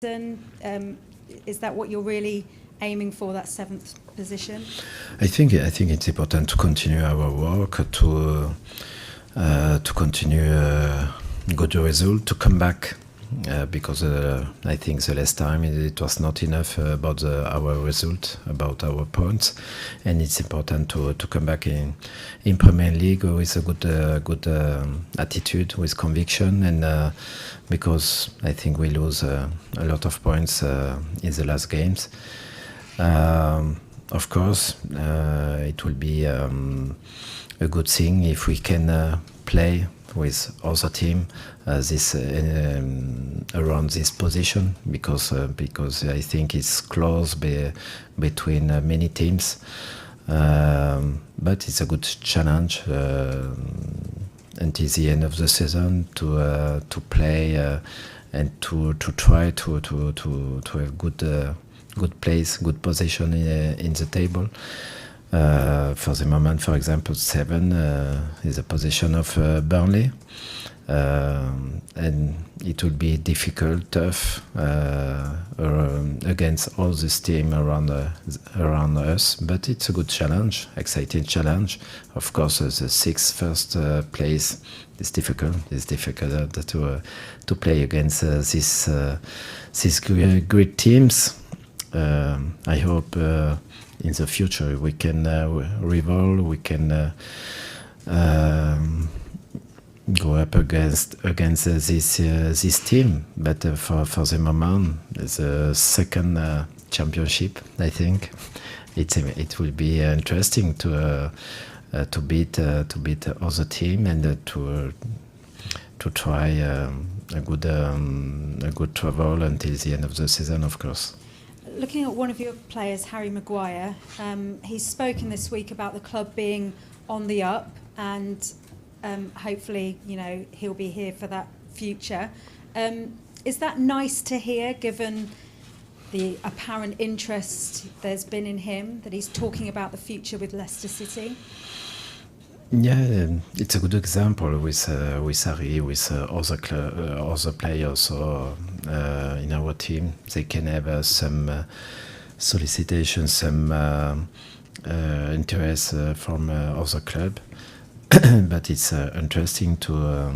Is that what you're really aiming for, that 7th position? I think it's important to continue our work, to continue good result, to come back. Because I think the last time it was not enough about our result, about our points, and it's important to come back in Premier League with a good attitude, with conviction, and because I think we lose a lot of points in the last games. Of course, it will be a good thing if we can play with other team this around this position, because I think it's close between many teams, but it's a good challenge until the end of the season to play and to try to have good place, good position in the table. For the moment, for example, 7 is a position of Burnley, and it will be difficult, tough against all this team around us. But it's a good challenge, exciting challenge. Of course, the 6th first place is difficult. It's difficult to play against these great teams. I hope. In the future, we can rival. We can go up against this team. But for the moment, the second championship, I think it will be interesting to beat other team and to try a good travel until the end of the season, of course. Looking at one of your players, Harry Maguire, he's spoken this week about the club being on the up, and hopefully, he'll be here for that future. Is that nice to hear, given the apparent interest there's been in him, that he's talking about the future with Leicester City? Yeah, it's a good example with Harry, with other players. So in our team, they can have some solicitations, some interest from other club. But it's interesting to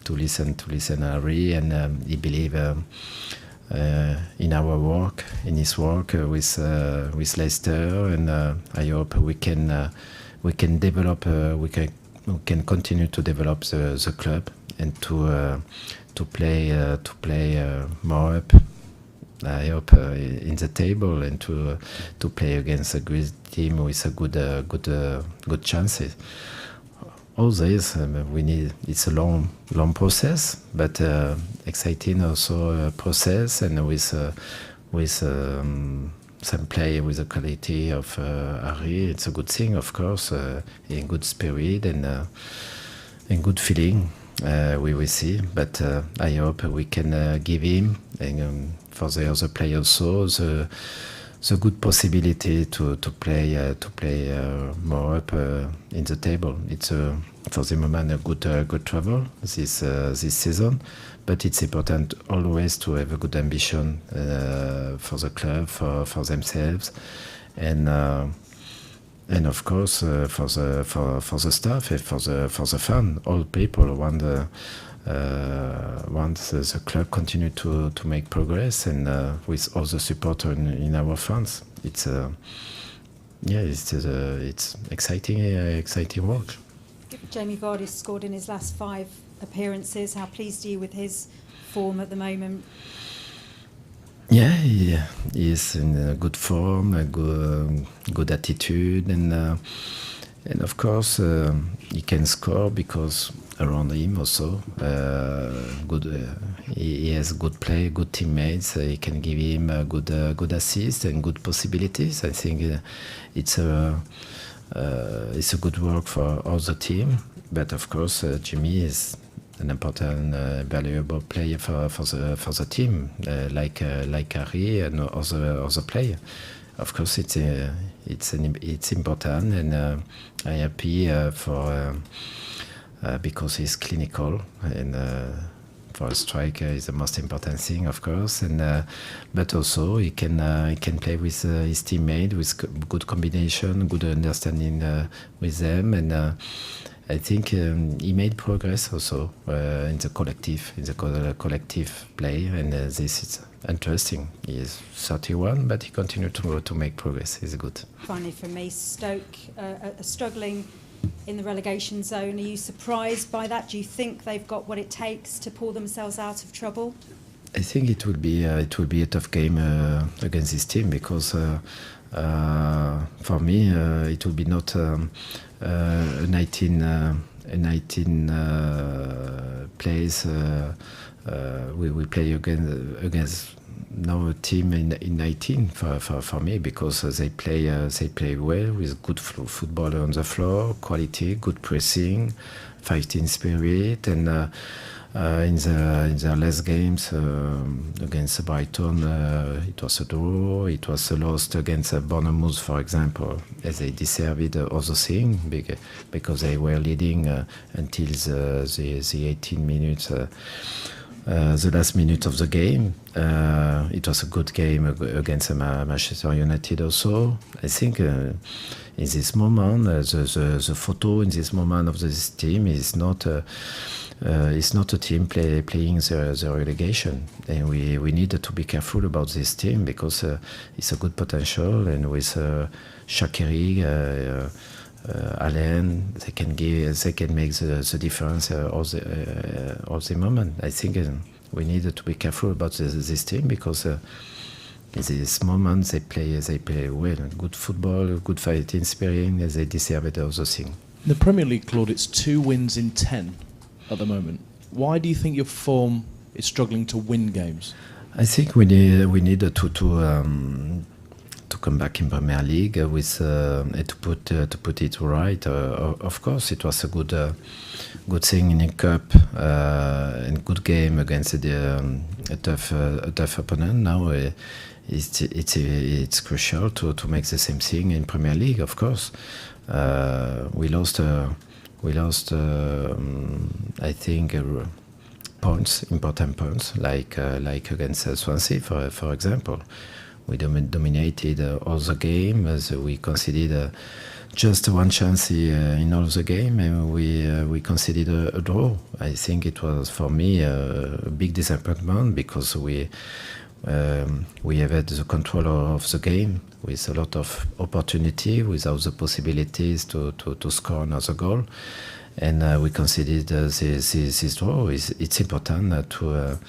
listen Harry, and he believe in our work, in his work with Leicester, and I hope we can develop, we can continue to develop the club and to play more up. I hope in the table, and to play against a great team with a good chances. All this we need. It's a long process, but exciting also process, and with some play with the quality of Harry. It's a good thing, of course, in good spirit and good feeling. We will see, but I hope we can give him, and for the other players also, the good possibility to play more up in the table. It's for the moment a good travel this season, but it's important always to have a good ambition for the club, for themselves, and of course for the staff and for the fan. All people want the club continue to make progress, and with all the support in our fans. It's exciting work. Jamie Vardy scored in his last 5 appearances. How pleased are you with his form at the moment? Yeah, he is in a good form, a good attitude, and of course he can score because around him also he has good play, good teammates. He can give him a good assist and good possibilities. I think it's a good work for all the team. But of course, Jimmy is an important, valuable player for the team, like Harry and other player. Of course, it's important, and I'm happy for because he's clinical and For a striker, is the most important thing, of course, and but also he can play with his teammate with good combination, good understanding with them, and I think he made progress also in the collective play, and this is interesting. He is 31, but he continued to make progress. He's good. Finally, for me, Stoke are struggling in the relegation zone. Are you surprised by that? Do you think they've got what it takes to pull themselves out of trouble? I think it will be a tough game against this team, because for me it will be not a 19 plays. We will play against now a team in 19 for me, because they play well with good football on the floor, quality, good pressing, fighting spirit, and in the last games against Brighton, it was a draw. It was a loss against Bournemouth, for example, as they deserved other thing, because they were leading until the 18 minutes. The last minute of the game. It was a good game against Manchester United also. I think in this moment, the photo in this moment of this team is not a team playing the relegation. And we need to be careful about this team, because it's a good potential, and with Shaqiri, Allen, they can make the difference all the moment. I think we need to be careful about this team, because in this moment they play well, good football, good fighting spirit, and they deserve it also thing. The Premier League, Claude, it's 2 wins in 10 at the moment. Why do you think your form is struggling to win games? I think we need to come back in Premier League with to put it right. Of course, it was a good thing in the cup and good game against a tough opponent. Now it's crucial to make the same thing in Premier League. Of course, we lost. I think important points, like against Swansea, for example. We dominated all the game, as we conceded just one chance in all the game, and we conceded a draw. I think it was, for me, a big disappointment, because we have had the control of the game with a lot of opportunity, without the possibilities to score another goal, and we conceded this draw. It's important to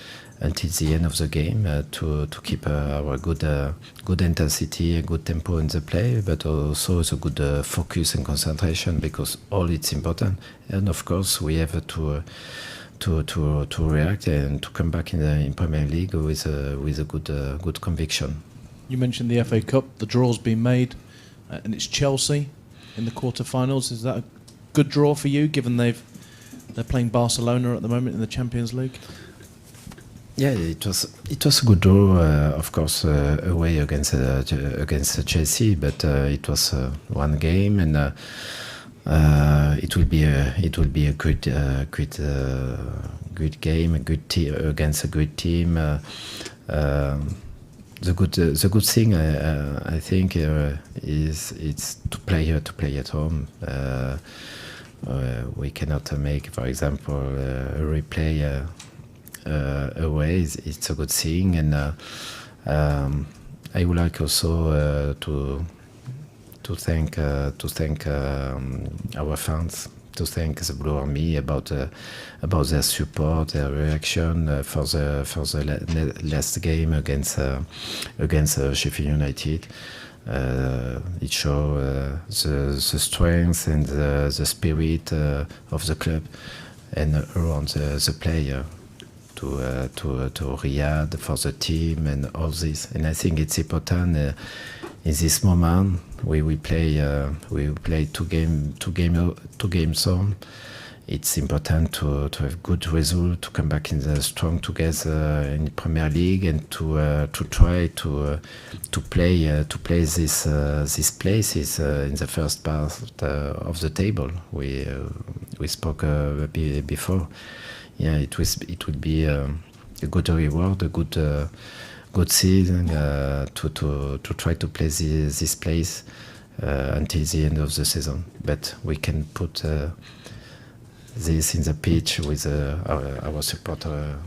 until the end of the game to keep our good intensity and good tempo in the play, but also the good focus and concentration, because all it's important. And of course we have to react and to come back in Premier League with a good conviction. You mentioned the FA Cup. The draw's been made, and it's Chelsea in the quarterfinals. Is that a good draw for you, given they're playing Barcelona at the moment in the Champions League? Yeah, it was a good draw, of course, away against Chelsea, but it was one game, and it will be a good game, a good team against a good team. The good thing, I think, is it's to play at home. We cannot make, for example, a replay. Away. It's a good thing, and I would like also to thank our fans, to thank the Blue Army about their support, their reaction for the last game against Sheffield United. It shows the strength and the spirit of the club and around the player. To Riyadh, for the team and all this, and I think it's important in this moment. We play two games on. It's important to have good result, to come back in the strong together in the Premier League, and to try to play these places in the first part of the table. We spoke before. yeah, it would be a good reward, a good season to try to play this place until the end of the season. But we can put this in the pitch with our supporter